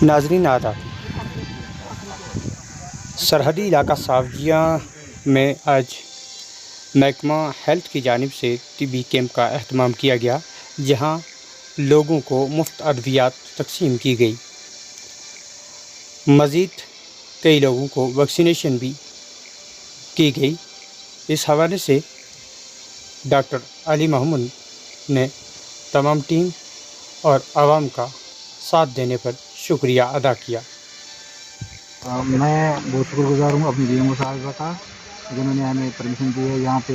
नाजरीन आदाब, सरहदी इलाका सावजिया में आज महकमा हेल्थ की जानिब से तिबी कैंप का अहतमाम किया गया, जहां लोगों को मुफ्त अद्वियात तकसीम की गई। मज़ीद कई लोगों को वैक्सीनेशन भी की गई। इस हवाले से डॉक्टर अली मोहम्मद ने तमाम टीम और आवाम का साथ देने पर शुक्रिया अदा किया। मैं बहुत शुक्रगुजार हूँ अपनी DMO साहिबा का, जिन्होंने हमें परमिशन दी है यहाँ पे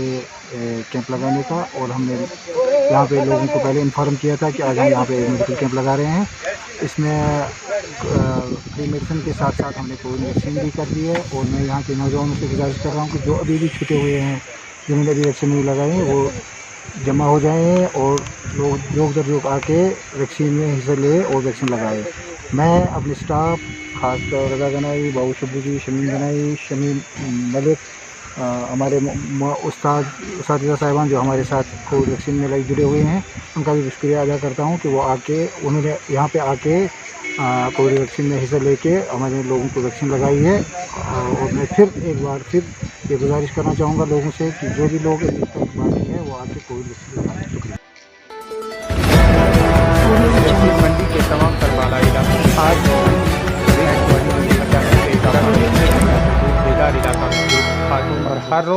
कैंप लगाने का। और हमने यहाँ पे लोगों को पहले इन्फॉर्म किया था कि आज हम यहाँ पे मेडिकल कैंप लगा रहे हैं। इसमें फ्री मेडिसिन के साथ साथ हमने कोविड वैक्सीन भी कर दी है। और मैं यहाँ के नौजवानों से गुजारिश कर रहा हूँ कि जो अभी भी छूटे हुए हैं, जिन्होंने अभी वैक्सीन नहीं लगाए हैं, वो जमा हो जाएँ और लोग दर लोग आके वैक्सीन में हिस्सा ले और वैक्सीन लगाए। मैं अपने स्टाफ खासकर रजा गनाई, बाबू शब्बू जी, शमीम गनाई, शमीम मलिक, हमारे उस्ताद साहिबान जो हमारे साथ कोविड वैक्सीन में जुड़े हुए हैं, उनका भी शुक्रिया अदा करता हूं कि वो उन्होंने यहाँ पे आके कोविड वैक्सीन में हिस्सा लेके हमारे लोगों को वैक्सीन लगाई है। और मैं एक बार ये गुजारिश करना चाहूँगा लोगों से कि जो भी लोग बाकी हैं वो आके कोविड वैक्सीन लगाएं। शुक्रिया। मंडी के तमाम करवाला इलाका आज और हर रोज